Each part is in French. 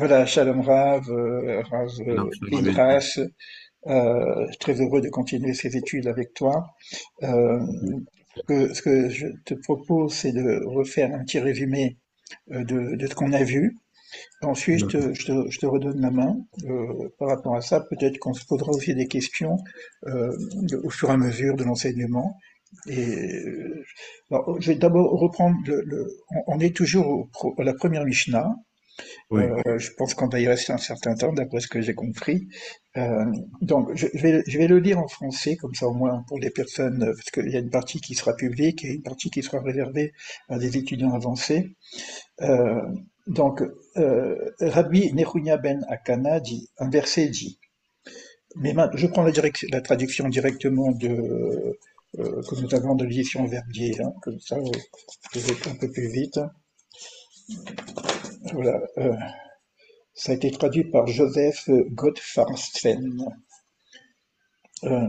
Voilà, Shalom Rav, Alors, je vais Pinchas, très heureux de continuer ces études avec toi. Euh, ce que je te propose, c'est de refaire un petit résumé de ce qu'on a vu. Ensuite, d'accord. je te redonne la main par rapport à ça. Peut-être qu'on se posera aussi des questions au fur et à mesure de l'enseignement. Alors, je vais d'abord reprendre on est toujours à la première Mishnah. Oui, Je pense qu'on va y rester un certain temps, d'après ce que j'ai compris. Euh, donc, je vais le lire en français, comme ça au moins pour les personnes, parce qu'il y a une partie qui sera publique et une partie qui sera réservée à des étudiants avancés. Euh, donc, Rabbi Nehunya ben Akana dit, un verset dit, je prends la traduction directement que nous avons de l'édition Verdier, hein, comme ça, je vais un peu plus vite. Voilà. Ça a été traduit par Joseph Gottfarsten. Euh,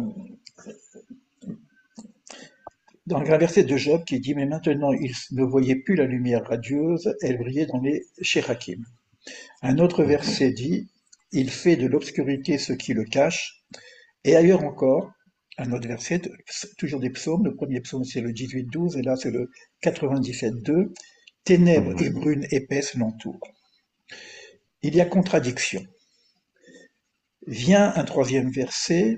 dans le verset de Job qui dit, mais maintenant il ne voyait plus la lumière radieuse, elle brillait dans les Sherakim. Un autre verset dit, il fait de l'obscurité ce qui le cache. Et ailleurs encore, un autre verset, toujours des psaumes, le premier psaume c'est le 18-12, et là c'est le 97-2, ténèbres et brunes épaisses l'entourent. Il y a contradiction. Vient un troisième verset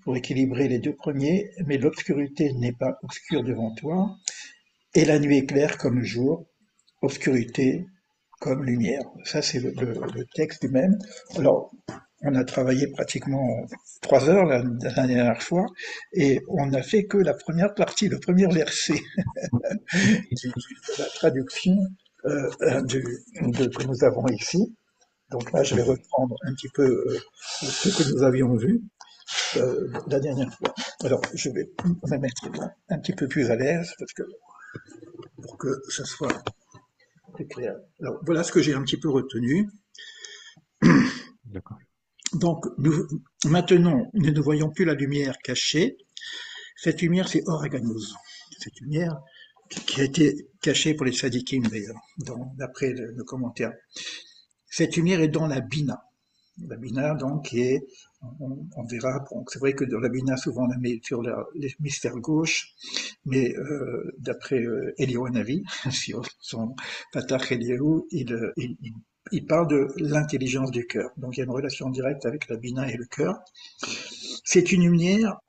pour équilibrer les deux premiers, mais l'obscurité n'est pas obscure devant toi, et la nuit est claire comme le jour, obscurité comme lumière. Ça, c'est le texte lui-même. Alors, on a travaillé pratiquement 3 heures la dernière fois, et on n'a fait que la première partie, le premier verset de la traduction que nous avons ici. Donc là, je vais reprendre un petit peu ce que nous avions vu la dernière fois. Alors, je vais me mettre un petit peu plus à l'aise pour que ce soit plus clair. Alors, voilà ce que j'ai un petit peu retenu. d'accord. Donc, maintenant, nous ne voyons plus la lumière cachée. Cette lumière, c'est Oraganos. Cette lumière qui a été cachée pour les sadikim, d'ailleurs, d'après le commentaire. Cette lumière est dans la Bina. La Bina, donc, qui est, on verra, bon, c'est vrai que dans la Bina, souvent, on la met sur l'hémisphère gauche, mais d'après Eliyahu Hanavi, sur son Patach Eliyahu, il parle de l'intelligence du cœur. Donc il y a une relation directe avec la Bina et le cœur. C'est une lumière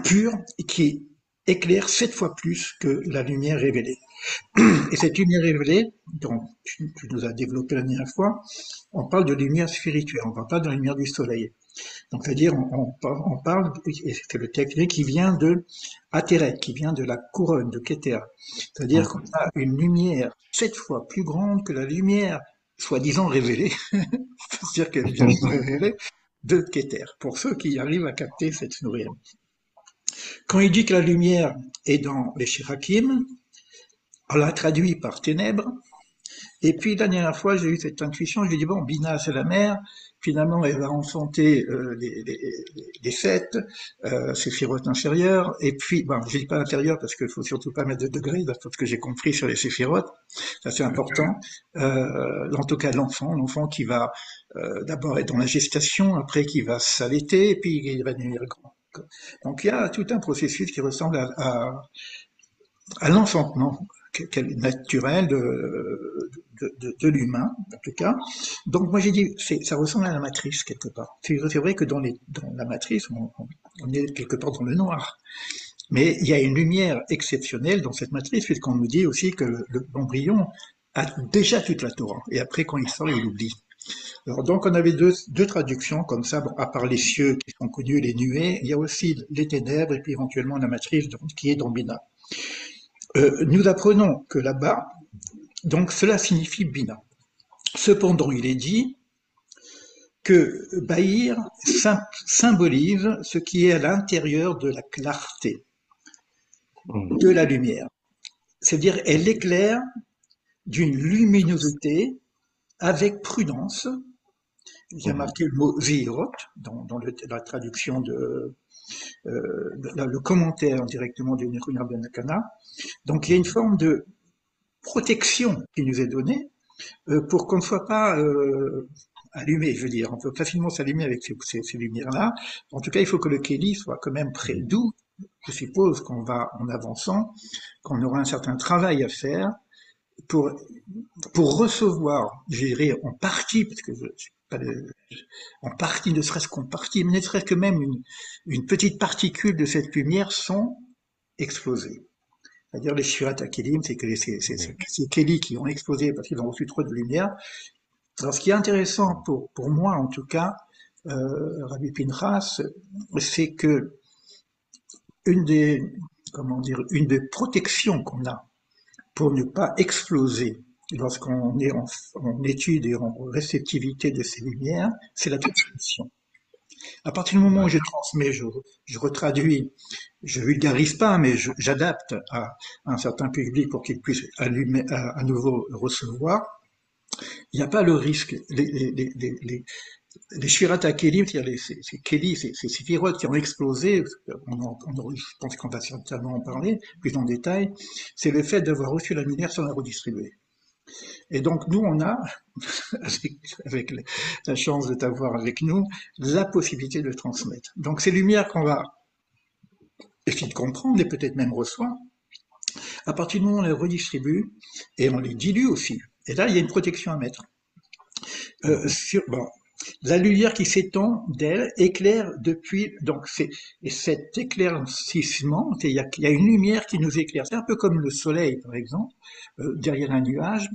pure qui éclaire 7 fois plus que la lumière révélée. Et cette lumière révélée, dont tu nous as développé la dernière fois, on parle de lumière spirituelle, on ne parle pas de la lumière du soleil. Donc, c'est-à-dire, on parle, et c'est le texte qui vient de Athéret, qui vient de la couronne de Keter. C'est-à-dire qu'on a une lumière 7 fois plus grande que la lumière soi-disant révélée, c'est-à-dire qu'elle vient de révéler de Keter, pour ceux qui arrivent à capter cette lumière. Quand il dit que la lumière est dans les Shirakim, on l'a traduit par ténèbres, et puis la dernière fois, j'ai eu cette intuition, je lui ai dit, bon, Bina, c'est la mère, finalement, elle va enfanter les sept, séphirotes inférieures, et puis, bon, je dis pas inférieures parce qu'il faut surtout pas mettre de degrés, parce que j'ai compris sur les séphirotes, ça c'est important. En tout cas, l'enfant qui va d'abord être dans la gestation, après qui va s'allaiter, et puis il va devenir grand. Donc il y a tout un processus qui ressemble à l'enfantement naturel de l'humain, en tout cas. Donc moi j'ai dit, ça ressemble à la matrice quelque part. C'est vrai que dans la matrice, on est quelque part dans le noir. Mais il y a une lumière exceptionnelle dans cette matrice, puisqu'on nous dit aussi que l'embryon a déjà toute la Torah. Et après, quand il sort, il oublie. Alors, donc, on avait deux traductions comme ça, bon, à part les cieux qui sont connus, les nuées, il y a aussi les ténèbres et puis éventuellement la matrice qui est dans Bina. Nous apprenons que là-bas, donc cela signifie Bina. Cependant, il est dit que Bahir symbolise ce qui est à l'intérieur de la clarté, de la lumière. C'est-à-dire, elle éclaire d'une luminosité avec prudence. Il y a marqué le mot Zihirot dans la traduction le commentaire directement du Nehunya Ben Akana. Donc il y a une forme de protection qui nous est donnée pour qu'on ne soit pas allumé, je veux dire. On peut facilement s'allumer avec ces lumières-là. En tout cas, il faut que le Kéli soit quand même près. D'où, je suppose qu'on va, en avançant, qu'on aura un certain travail à faire pour, pour recevoir, je dirais, en partie, parce que en partie, ne serait-ce qu'en partie, mais ne serait-ce que même une petite particule de cette lumière sont explosées. C'est-à-dire les Shirat Kelim, c'est que ces Kéli qui ont explosé parce qu'ils ont reçu trop de lumière. Alors, ce qui est intéressant pour moi, en tout cas, Rabbi Pinchas, c'est que une des, comment dire, une des protections qu'on a pour ne pas exploser lorsqu'on est en étude et en réceptivité de ces lumières, c'est la transmission. À partir du moment où je transmets, je retraduis, je vulgarise pas, mais j'adapte à un certain public pour qu'il puisse allumer, à nouveau recevoir, il n'y a pas le risque. Les Shirat Kelim, c'est-à-dire ces Kéli, ces séphirotes qui ont explosé, je pense qu'on va certainement en parler plus en détail, c'est le fait d'avoir reçu la lumière sans la redistribuer. Et donc nous, on a, avec la chance de t'avoir avec nous, la possibilité de transmettre. Donc ces lumières qu'on va essayer de comprendre et peut-être même reçoit, à partir du moment où on les redistribue, et on les dilue aussi, et là il y a une protection à mettre. Bon, la lumière qui s'étend d'elle éclaire depuis, donc et cet éclaircissement, il y a une lumière qui nous éclaire. C'est un peu comme le soleil, par exemple, derrière un nuage.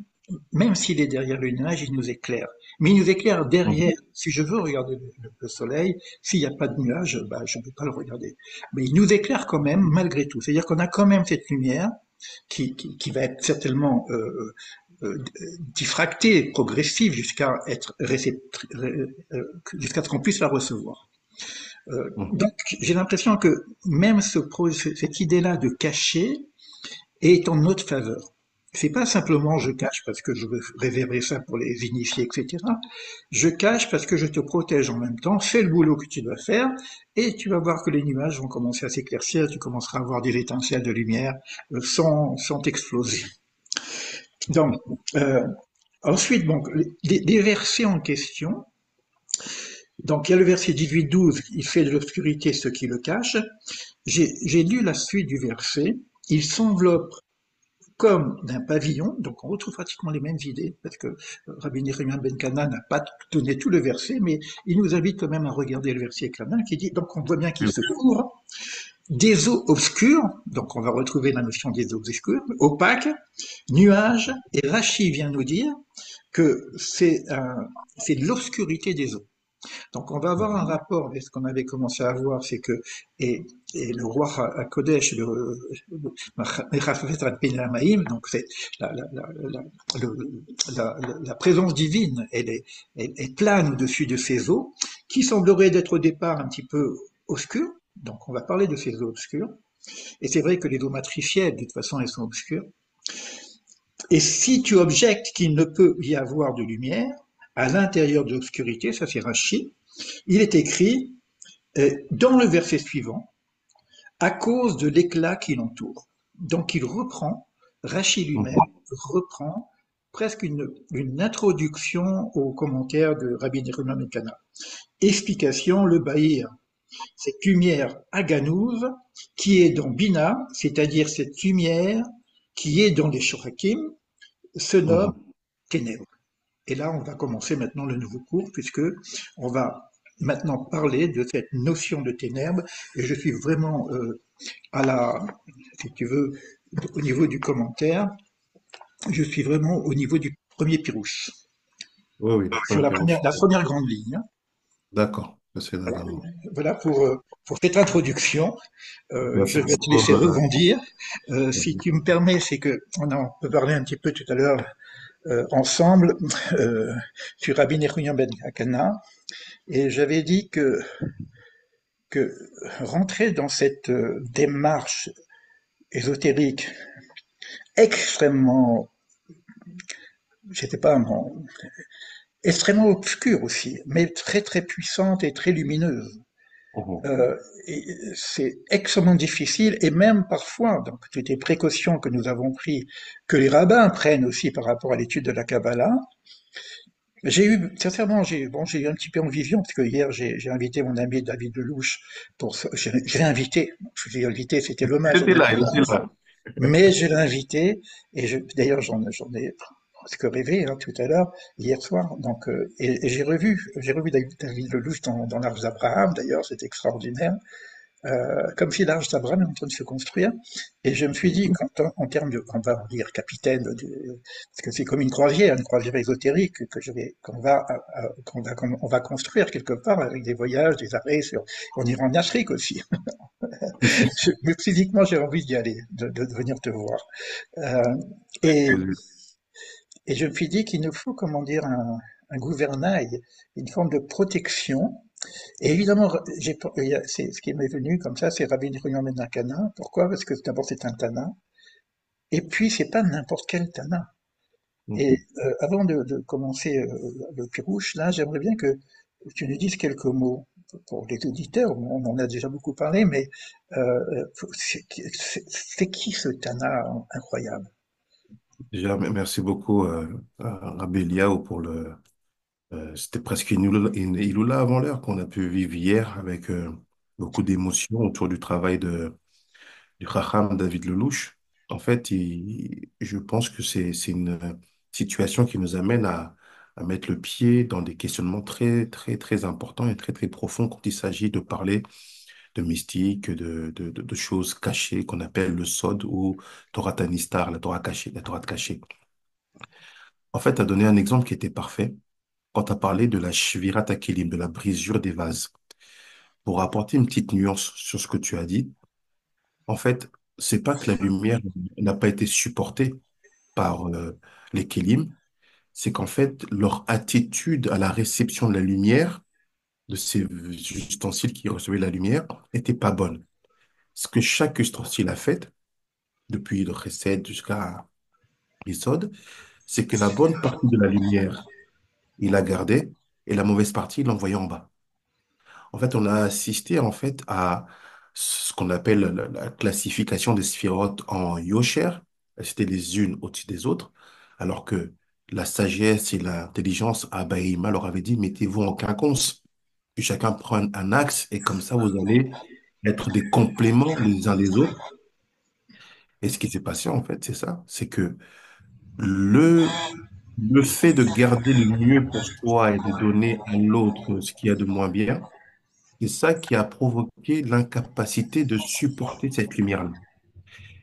Même s'il est derrière le nuage, il nous éclaire. Mais il nous éclaire derrière. Si je veux regarder le soleil, s'il n'y a pas de nuage, bah, je ne peux pas le regarder. Mais il nous éclaire quand même, malgré tout. C'est-à-dire qu'on a quand même cette lumière qui va être certainement diffractée, progressive, jusqu'à être jusqu'à ce qu'on puisse la recevoir. Donc, j'ai l'impression que même cette idée-là de cacher est en notre faveur. C'est pas simplement je cache parce que je veux réserver ça pour les initiés, etc. Je cache parce que je te protège en même temps, fais le boulot que tu dois faire, et tu vas voir que les nuages vont commencer à s'éclaircir, tu commenceras à avoir des étincelles de lumière sans exploser. Donc, ensuite, donc, les versets en question. Donc, il y a le verset 18-12, il fait de l'obscurité ce qui le cache. J'ai lu la suite du verset. Il s'enveloppe comme d'un pavillon, donc on retrouve pratiquement les mêmes idées, parce que Rabbi Nehemiah Ben Kana n'a pas donné tout le verset, mais il nous invite quand même à regarder le verset éclatant qui dit, donc on voit bien qu'il se couvre des eaux obscures, donc on va retrouver la notion des eaux obscures, opaques, nuages, et Rachi vient nous dire que c'est l'obscurité des eaux. Donc on va avoir un rapport avec ce qu'on avait commencé à voir, c'est que et le roi à Kodesh, donc c'est la présence divine, elle plane au-dessus de ces eaux, qui sembleraient d'être au départ un petit peu obscures. Donc on va parler de ces eaux obscures. Et c'est vrai que les eaux matricielles, de toute façon, elles sont obscures. Et si tu objectes qu'il ne peut y avoir de lumière, à l'intérieur de l'obscurité, ça c'est Rashi, il est écrit dans le verset suivant, à cause de l'éclat qui l'entoure. Donc il reprend, Rashi lui-même reprend presque une introduction aux commentaires de Rabbi Nehemiah Ben Kana. Explication, le Bahir, cette lumière aganouve qui est dans Bina, c'est-à-dire cette lumière qui est dans les Shorakim, se nomme ténèbres. Et là, on va commencer maintenant le nouveau cours, puisque on va maintenant parler de cette notion de ténèbres. Et je suis vraiment si tu veux, au niveau du commentaire, je suis vraiment au niveau du premier pirouche. Oui, sur la première grande ligne. D'accord, c'est d'accord. Voilà pour cette introduction. Je vais te laisser rebondir. Si tu me permets, c'est que on peut parler un petit peu tout à l'heure ensemble sur Rabbi Nehemiah Ben Kana, et j'avais dit que rentrer dans cette démarche ésotérique extrêmement, extrêmement obscure aussi, mais très très puissante et très lumineuse. C'est extrêmement difficile, et même parfois, donc toutes les précautions que nous avons prises, que les rabbins prennent aussi par rapport à l'étude de la Kabbalah, J'ai eu, sincèrement, j'ai eu un petit peu en vision, parce que hier, j'ai invité mon ami David Lelouch je l'ai invité. Je l'ai invité, c'était l'hommage à C'était là, David il était Lelouch. là. Mais je l'ai invité, d'ailleurs, j'en ai presque rêvé, hein, tout à l'heure, hier soir. Donc, et j'ai revu David Lelouch dans l'Arche d'Abraham, d'ailleurs, c'est extraordinaire. Comme si l'Arche d'Abraham est en train de se construire. Et je me suis dit, en termes de, on va dire capitaine, parce que c'est comme une croisière ésotérique qu'on va construire quelque part avec des voyages, des arrêts on ira en Afrique aussi. Mais physiquement, j'ai envie d'y aller, de venir te voir. Euh, et, et je me suis dit qu'il nous faut, comment dire, un gouvernail, une forme de protection. Et évidemment, ce qui m'est venu comme ça, c'est Rabbi Yehuda ben Akana. Pourquoi? Parce que d'abord c'est un Tana, et puis c'est pas n'importe quel Tana. Et Mhm. avant de commencer le Pirouche, là, j'aimerais bien que tu nous dises quelques mots pour les auditeurs. On en a déjà beaucoup parlé, mais c'est qui ce Tana incroyable? Déjà, merci beaucoup à Rabbi Eliaou pour c'était presque une Iloula avant l'heure qu'on a pu vivre hier avec beaucoup d'émotions autour du travail du Chacham David Lelouch. En fait, je pense que c'est une situation qui nous amène à mettre le pied dans des questionnements très, très, très importants et très, très profonds quand il s'agit de parler de mystique, de choses cachées qu'on appelle le Sod ou Torah Tanistar, la Torah cachée, la Torah cachée. En fait, tu as donné un exemple qui était parfait quand tu as parlé de la Shvirat HaKelim, de la brisure des vases. Pour apporter une petite nuance sur ce que tu as dit, en fait, c'est pas que la lumière n'a pas été supportée par les Kélim, c'est qu'en fait, leur attitude à la réception de la lumière, de ces ustensiles qui recevaient la lumière, n'était pas bonne. Ce que chaque ustensile a fait, depuis le Chesed jusqu'à l'Isod, c'est que la bonne partie de la lumière, il la gardait et la mauvaise partie, il l'envoyait en bas. En fait, on a assisté en fait à ce qu'on appelle la classification des sphirotes en Yosher. C'était les unes au-dessus des autres, alors que la sagesse et l'intelligence à Bahima leur avaient dit, mettez-vous en quinconce, que chacun prenne un axe et comme ça, vous allez être des compléments les uns les autres. Et ce qui s'est passé, en fait, c'est ça, c'est que le, le fait de garder le mieux pour soi et de donner à l'autre ce qu'il y a de moins bien, c'est ça qui a provoqué l'incapacité de supporter cette lumière-là.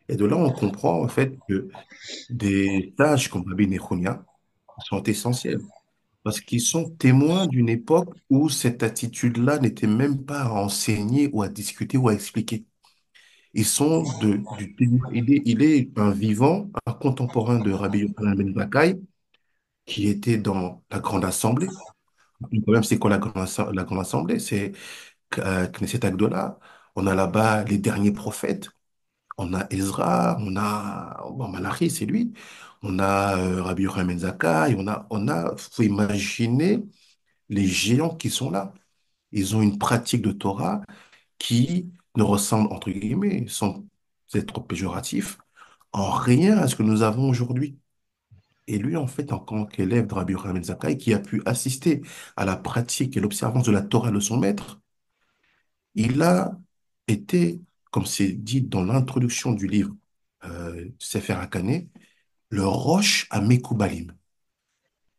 Et de là, on comprend en fait que des tâches comme Rabbi Nechonia sont essentielles parce qu'ils sont témoins d'une époque où cette attitude-là n'était même pas à enseigner ou à discuter ou à expliquer. Ils sont du témoin. Il est un vivant, un contemporain de Rabbi Yochanan ben Zakkai qui était dans la Grande Assemblée. Le problème, c'est quoi la Grande Assemblée? C'est Knesset Agdola. On a là-bas les derniers prophètes. On a Ezra, on a bon, Malachi, c'est lui. On a Rabbi Yochanan ben Zakkai. Faut imaginer les géants qui sont là. Ils ont une pratique de Torah qui ne ressemble, entre guillemets, sans être péjoratif, en rien à ce que nous avons aujourd'hui. Et lui, en fait, en tant qu'élève de Rabbi Yochanan ben Zakkai, qui a pu assister à la pratique et l'observance de la Torah de son maître, il a été, comme c'est dit dans l'introduction du livre Sefer HaKaneh, le roche à Mekoubalim.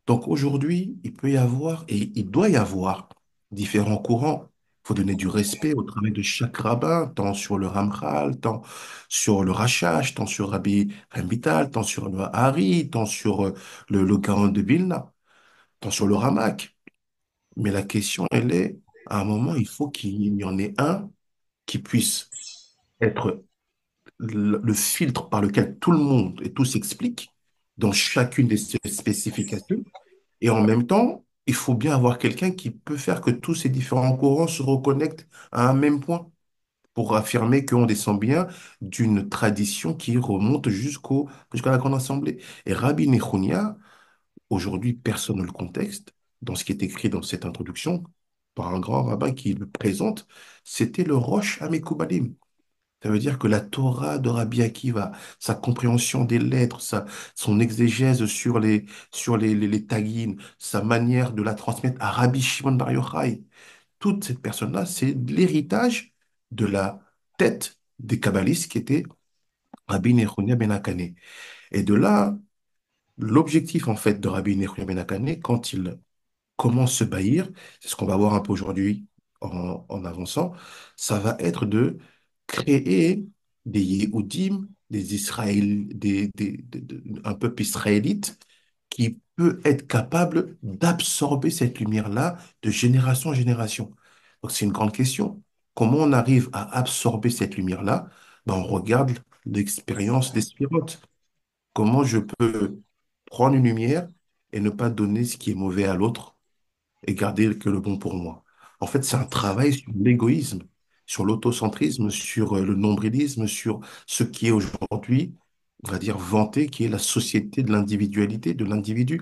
Donc aujourd'hui, il peut y avoir et il doit y avoir différents courants. Il faut donner du respect au travail de chaque rabbin, tant sur le Ramchal, tant sur le Rashash, tant sur Rabbi Vital, tant sur le Hari, tant sur le Gaon de Vilna, tant sur le Ramak. Mais la question, elle est, à un moment, il faut qu'il y en ait un qui puisse être le filtre par lequel tout le monde et tout s'explique dans chacune des spécifications. Et en même temps, il faut bien avoir quelqu'un qui peut faire que tous ces différents courants se reconnectent à un même point pour affirmer qu'on descend bien d'une tradition qui remonte jusqu'à la Grande Assemblée. Et Rabbi Nechunia, aujourd'hui, personne ne le contexte dans ce qui est écrit dans cette introduction par un grand rabbin qui le présente, c'était le Rosh Hamekoubalim. Ça veut dire que la Torah de Rabbi Akiva, sa compréhension des lettres, son exégèse sur les taggines, sa manière de la transmettre à Rabbi Shimon Bar Yochai, toute cette personne-là, c'est l'héritage de la tête des kabbalistes qui était Rabbi Nechonia Ben Akane. Et de là, l'objectif en fait de Rabbi Nechonia Ben Akane, quand il comment se bâtir, c'est ce qu'on va voir un peu aujourd'hui en avançant, ça va être de créer des Yéhoudim, des Israél, un peuple israélite qui peut être capable d'absorber cette lumière-là de génération en génération. Donc c'est une grande question. Comment on arrive à absorber cette lumière-là? Ben, on regarde l'expérience des sphirotes. Comment je peux prendre une lumière et ne pas donner ce qui est mauvais à l'autre et garder que le bon pour moi. En fait, c'est un travail sur l'égoïsme, sur l'autocentrisme, sur le nombrilisme, sur ce qui est aujourd'hui, on va dire, vanté, qui est la société de l'individualité, de l'individu,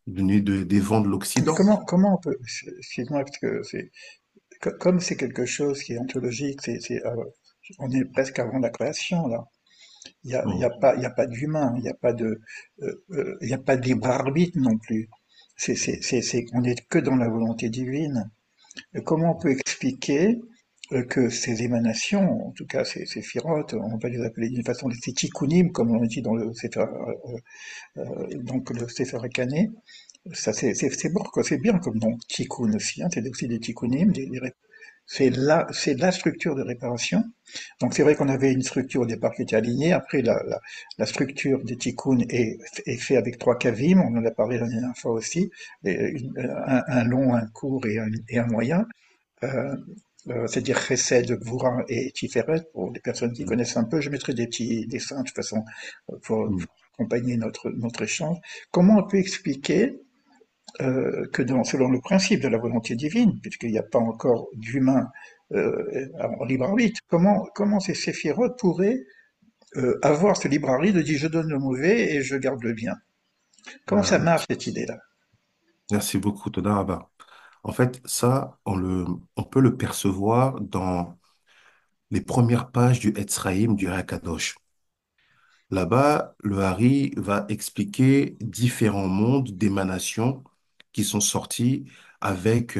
des vents de Mais l'Occident. comment on peut, excuse-moi, parce que comme c'est quelque chose qui est ontologique, on est presque avant la création, là. Bon. Il y a pas d'humain, il y a pas de libre arbitre non plus. On est que dans la volonté divine. Comment on peut expliquer que ces émanations, en tout cas ces firotes, on va les appeler d'une façon, ces tikkunim, comme on dit dans le Sefer, donc le Sefer Hakané, ça c'est bon, quoi, c'est bien comme nom, tikkun aussi, hein, c'est aussi des tikkunim, c'est la structure de réparation. Donc c'est vrai qu'on avait une structure au départ qui était alignée. Après, la structure des tikkun est faite avec trois kavim. On en a parlé la dernière fois aussi. Un long, un court et un moyen. Euh, c'est-à-dire Chesed, Gvura et Tiferet, pour les personnes qui connaissent un peu. Je mettrai des petits dessins de toute façon pour Mm. accompagner notre échange. Comment on peut expliquer selon le principe de la volonté divine, puisqu'il n'y a pas encore d'humain en libre arbitre, comment ces séphirotes pourraient avoir ce libre arbitre de dire je donne le mauvais et je garde le bien? Comment ça Euh, marche cette idée-là? Merci beaucoup, Toda Rabba. En fait, ça, on peut le percevoir dans les premières pages du Etzraïm, du Hakadosh. Là-bas, le Hari va expliquer différents mondes d'émanation qui sont sortis avec,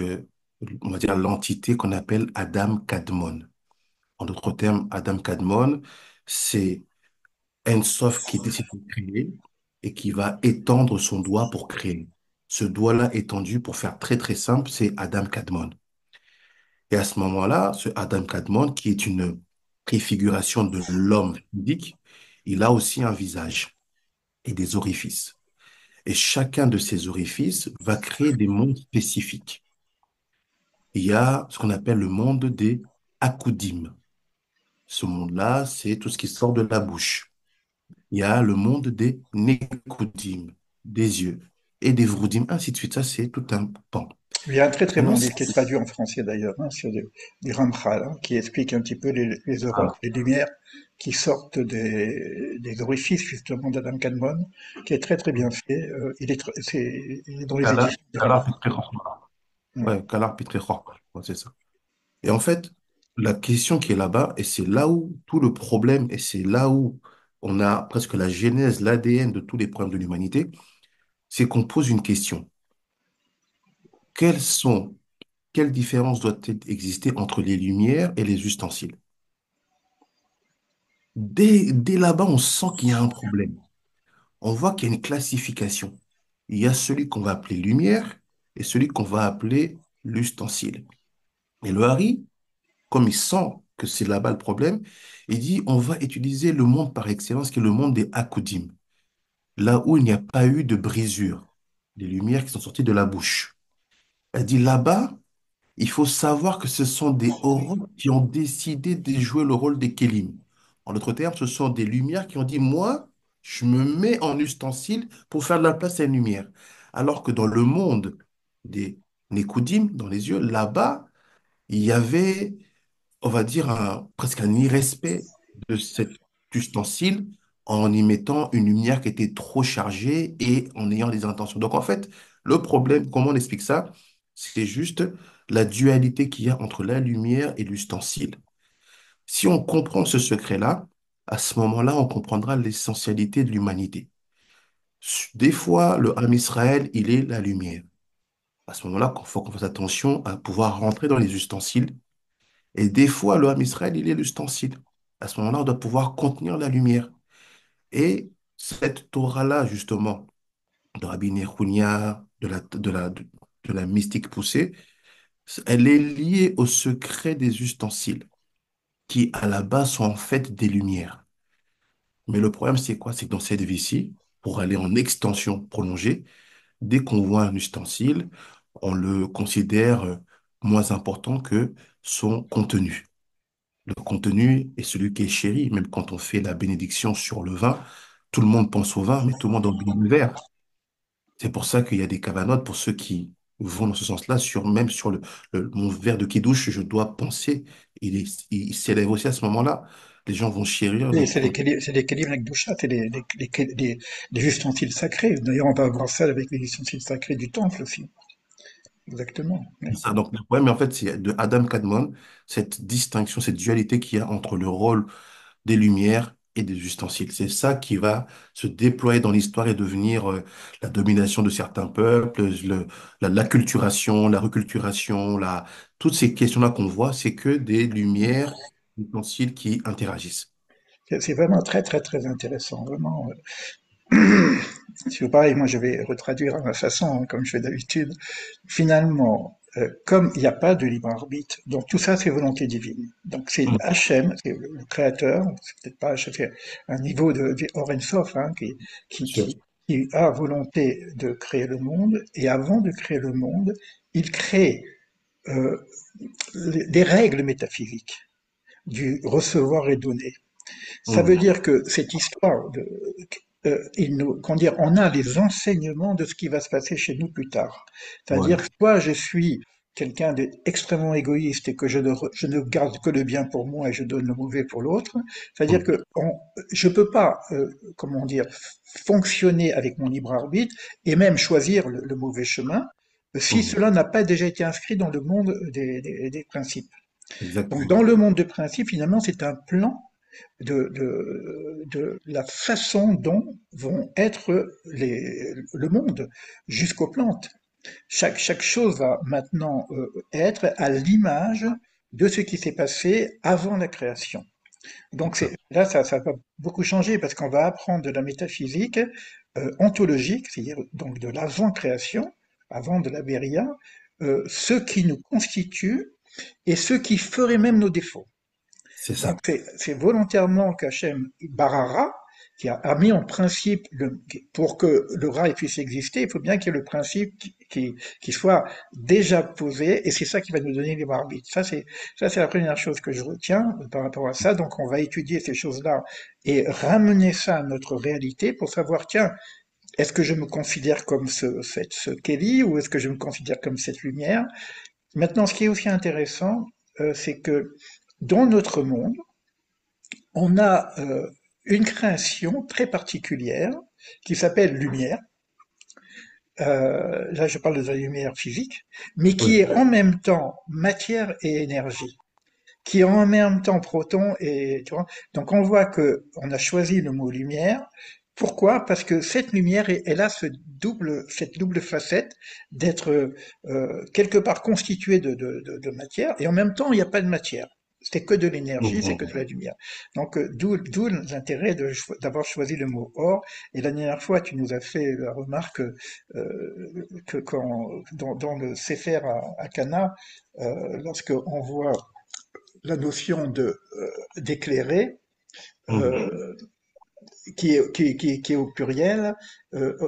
on va dire, l'entité qu'on appelle Adam Kadmon. En d'autres termes, Adam Kadmon, c'est Ensof qui décide de créer et qui va étendre son doigt pour créer. Ce doigt-là étendu, pour faire très très simple, c'est Adam Kadmon. Et à ce moment-là, ce Adam Kadmon, qui est une préfiguration de l'homme physique, il a aussi un visage et des orifices. Et chacun de ces orifices va créer des mondes spécifiques. Il y a ce qu'on appelle le monde des Akoudim. Ce monde-là, c'est tout ce qui sort de la bouche. Il y a le monde des Nekoudim, des yeux, et des Vroudim, ainsi de suite. Ça, c'est tout un pan. Il y a un très très Maintenant, bon livre qui est traduit en français d'ailleurs, hein, du Ramchal, hein, qui explique un petit peu les ah, aurores, les lumières qui sortent des orifices justement d'Adam Kadmon, qui est très très bien fait. Il est dans les éditions du Kalar Ramchal. Pitrechor. Mm. Ouais, Kalar Pitrechor. Ouais, c'est ça. Et en fait, la question qui est là-bas, et c'est là où tout le problème, et c'est là où on a presque la genèse, l'ADN de tous les problèmes de l'humanité, c'est qu'on pose une question. Quelles sont, quelle différence doit-elle exister entre les lumières et les ustensiles? Dès là-bas, on sent qu'il y a un problème. On voit qu'il y a une classification. Il y a celui qu'on va appeler lumière et celui qu'on va appeler l'ustensile. Et le Hari, comme il sent que c'est là-bas le problème, il dit on va utiliser le monde par excellence qui est le monde des Akoudim, là où il n'y a pas eu de brisure, les lumières qui sont sorties de la bouche. Elle dit là-bas, il faut savoir que ce sont des oraux qui ont décidé de jouer le rôle des Kélim. En d'autres termes, ce sont des lumières qui ont dit moi, je me mets en ustensile pour faire de la place à une lumière. Alors que dans le monde des Nekoudim, dans les yeux, là-bas, il y avait on va dire, presque un irrespect de cet ustensile en y mettant une lumière qui était trop chargée et en ayant des intentions. Donc, en fait, le problème, comment on explique ça? C'est juste la dualité qu'il y a entre la lumière et l'ustensile. Si on comprend ce secret-là, à ce moment-là, on comprendra l'essentialité de l'humanité. Des fois, le Ham Israël, il est la lumière. À ce moment-là, il faut qu'on fasse attention à pouvoir rentrer dans les ustensiles. Et des fois, le Ham Israël, il est l'ustensile. À ce moment-là, on doit pouvoir contenir la lumière. Et cette Torah-là, justement, de Rabbi Nechunia, de la mystique poussée, elle est liée au secret des ustensiles, qui à la base sont en fait des lumières. Mais le problème, c'est quoi? C'est que dans cette vie-ci, pour aller en extension prolongée, dès qu'on voit un ustensile, on le considère moins important que son contenu. Le contenu est celui qui est chéri. Même quand on fait la bénédiction sur le vin, tout le monde pense au vin, mais tout le monde oublie le verre. C'est pour ça qu'il y a des cavanotes pour ceux qui vont dans ce sens-là, même sur mon verre de kidouche, je dois penser, il s'élève aussi à ce moment-là. Les gens vont chérir le Et contenu. c'est les kelim Akdusha, c'est les ustensiles sacrés. D'ailleurs, on va voir ça avec les ustensiles sacrés du temple aussi. Exactement. Oui. Ça, donc, le problème, en fait, c'est de Adam Kadmon, cette distinction, cette dualité qu'il y a entre le rôle des lumières et des ustensiles. C'est ça qui va se déployer dans l'histoire et devenir la domination de certains peuples, l'acculturation, la reculturation, toutes ces questions-là qu'on voit, c'est que des lumières, des ustensiles qui interagissent. C'est vraiment très, très, très intéressant. Vraiment. Si vous pareil, moi je vais retraduire à ma façon, hein, comme je fais d'habitude. Finalement, comme il n'y a pas de libre arbitre, donc tout ça c'est volonté divine. Donc c'est Mm, Hachem, c'est le créateur, c'est peut-être pas Hachem, c'est un niveau de Or Ein Sof, hein, bien qui, sûr. qui, qui a volonté de créer le monde, et avant de créer le monde, il crée euh, des règles métaphysiques du recevoir et donner. Ça veut Mm, dire que cette histoire qu'on dire, on a les enseignements de ce qui va se passer chez nous plus tard. C'est-à-dire que voilà. soit je suis quelqu'un d'extrêmement égoïste et que je ne garde que le bien pour moi et je donne le mauvais pour l'autre. C'est-à-dire Mm, que je peux pas, comment dire, fonctionner avec mon libre arbitre et même choisir le mauvais chemin si mm, cela n'a pas déjà été inscrit dans le monde des principes. Donc, exactement. dans le monde de principes, finalement, c'est un plan de la façon dont vont être le monde jusqu'aux plantes. Chaque chose va maintenant être à l'image de ce qui s'est passé avant la création. Donc Ça. là, ça va beaucoup changer parce qu'on va apprendre de la métaphysique ontologique, c'est-à-dire donc de l'avant-création, avant de la Beria, ce qui nous constitue et ce qui ferait même nos défauts. C'est Donc ça. c'est volontairement qu'Hachem Barara, qui a mis en principe, pour que le rail puisse exister, il faut bien qu'il y ait le principe qui soit déjà posé, et c'est ça qui va nous donner les arbitre. Ça, c'est la première chose que je retiens par rapport à ça. Donc on va étudier ces choses-là et ramener ça à notre réalité pour savoir, tiens, est-ce que je me considère comme ce Kelly ou est-ce que je me considère comme cette lumière? Maintenant, ce qui est aussi intéressant, c'est que dans notre monde, on a une création très particulière qui s'appelle lumière. Là, je parle de la lumière physique, mais qui Oui. est en même temps matière et énergie, qui est en même temps proton et tu vois. Donc, on voit que on a choisi le mot lumière. Pourquoi? Parce que cette lumière, elle a cette double facette d'être quelque part constituée de matière, et en même temps, il n'y a pas de matière. C'est que de Mm, l'énergie, c'est que de la mm, lumière. Donc, d'où l'intérêt d'avoir choisi le mot or. Et la dernière fois, tu nous as fait la remarque que dans le Sefer à Cana, lorsque on voit la notion d'éclairer, mm. euh, qui est au pluriel,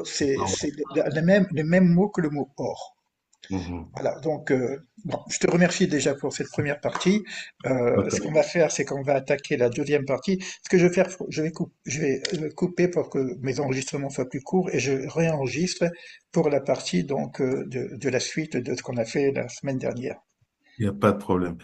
c'est le même mot que le mot or. Mhm. Voilà, donc bon, je te remercie déjà pour cette première partie. Ce qu'on D'accord. va faire, c'est qu'on va attaquer la deuxième partie. Ce que je vais faire, je vais couper pour que mes enregistrements soient plus courts et je réenregistre pour la partie donc de la suite de ce qu'on a fait la semaine dernière. Il n'y a pas de problème.